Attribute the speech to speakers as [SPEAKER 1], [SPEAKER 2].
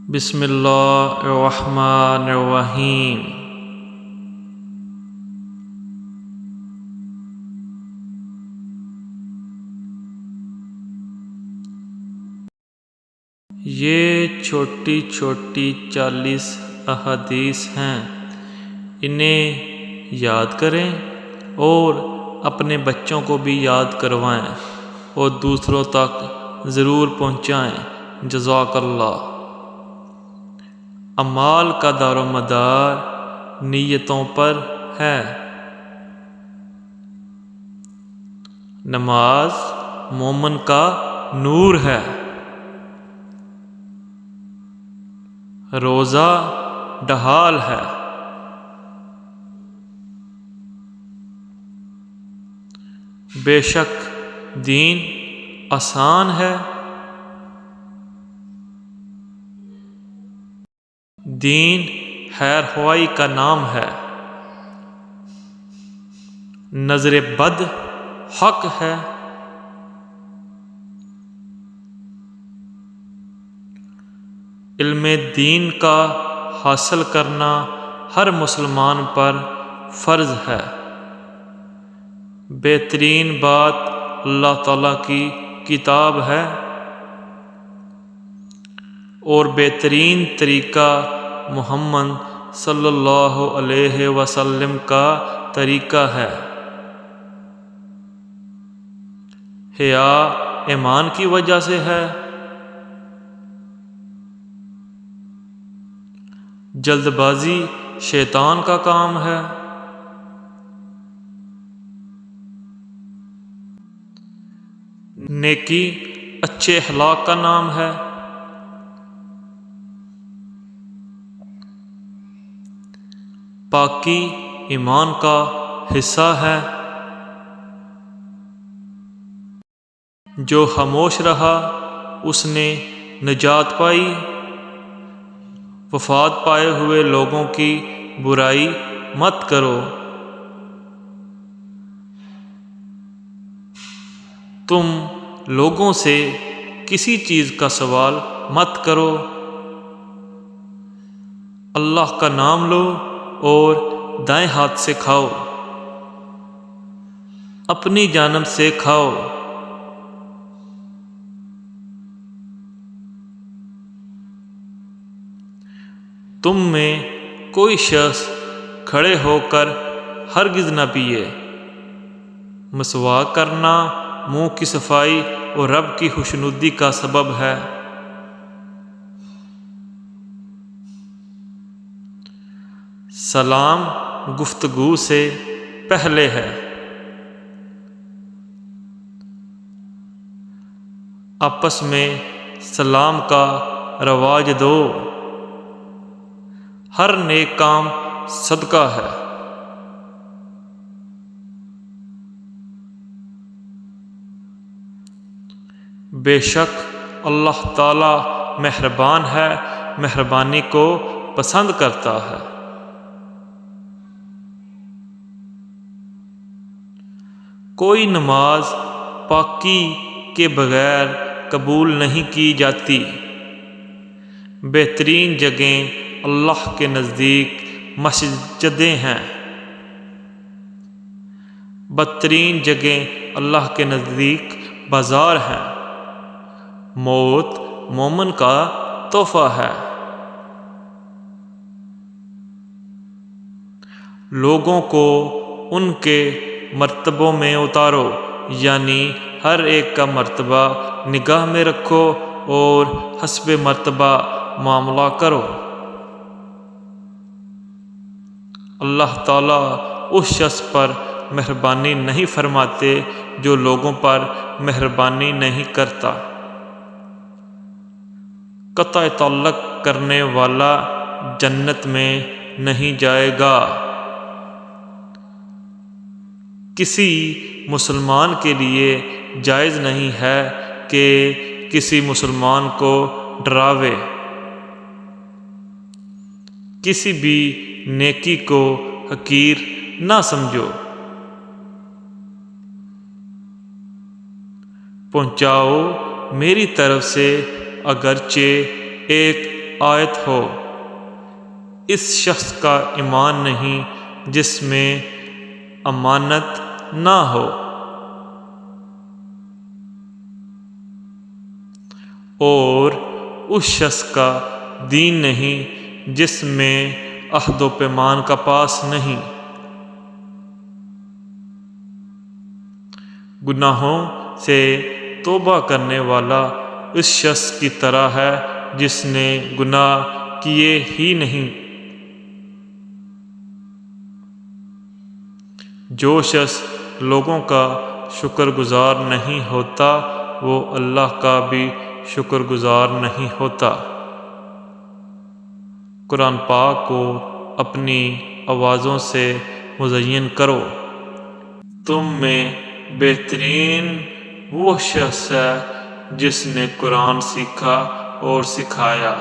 [SPEAKER 1] بسم اللہ الرحمن الرحیم۔ یہ چھوٹی چھوٹی 40 احادیث ہیں، انہیں یاد کریں اور اپنے بچوں کو بھی یاد کروائیں اور دوسروں تک ضرور پہنچائیں۔ جزاک اللہ۔ اعمال کا دار و مدار نیتوں پر ہے۔ نماز مومن کا نور ہے، روزہ ڈھال ہے، بے شک دین آسان ہے، دین خیر خواہی کا نام ہے، نظر بد حق ہے، علم دین کا حاصل کرنا ہر مسلمان پر فرض ہے۔ بہترین بات اللہ تعالیٰ کی کتاب ہے اور بہترین طریقہ محمد صلی اللہ علیہ وسلم کا طریقہ ہے۔ حیا ایمان کی وجہ سے ہے، جلد بازی شیطان کا کام ہے، نیکی اچھے اخلاق کا نام ہے، پاکی ایمان کا حصہ ہے، جو خاموش رہا اس نے نجات پائی۔ وفات پائے ہوئے لوگوں کی برائی مت کرو، تم لوگوں سے کسی چیز کا سوال مت کرو، اللہ کا نام لو اور دائیں ہاتھ سے کھاؤ، اپنی جانب سے کھاؤ، تم میں کوئی شخص کھڑے ہو کر ہرگز نہ پیے۔ مسواک کرنا منہ کی صفائی اور رب کی خوشنودی کا سبب ہے۔ سلام گفتگو سے پہلے ہے، آپس میں سلام کا رواج دو، ہر نیک کام صدقہ ہے۔ بے شک اللہ تعالی مہربان ہے، مہربانی کو پسند کرتا ہے۔ کوئی نماز پاکی کے بغیر قبول نہیں کی جاتی۔ بہترین جگہیں اللہ کے نزدیک مسجدیں ہیں، بدترین جگہیں اللہ کے نزدیک بازار ہیں۔ موت مومن کا تحفہ ہے۔ لوگوں کو ان کے مرتبوں میں اتارو، یعنی ہر ایک کا مرتبہ نگاہ میں رکھو اور حسب مرتبہ معاملہ کرو۔ اللہ تعالیٰ اس شخص پر مہربانی نہیں فرماتے جو لوگوں پر مہربانی نہیں کرتا۔ قطع تعلق کرنے والا جنت میں نہیں جائے گا۔ کسی مسلمان کے لیے جائز نہیں ہے کہ کسی مسلمان کو ڈراوے، کسی بھی نیکی کو حقیر نہ سمجھو۔ پہنچاؤ میری طرف سے اگرچہ ایک آیت ہو۔ اس شخص کا ایمان نہیں جس میں امانت نہ ہو، اور اس شخص کا دین نہیں جس میں عہد و پیمان کا پاس نہیں۔ گناہوں سے توبہ کرنے والا اس شخص کی طرح ہے جس نے گناہ کیے ہی نہیں۔ جو شخص لوگوں کا شکر گزار نہیں ہوتا وہ اللہ کا بھی شکر گزار نہیں ہوتا۔ قرآن پاک کو اپنی آوازوں سے مزین کرو۔ تم میں بہترین وہ شخص ہے جس نے قرآن سیکھا اور سکھایا۔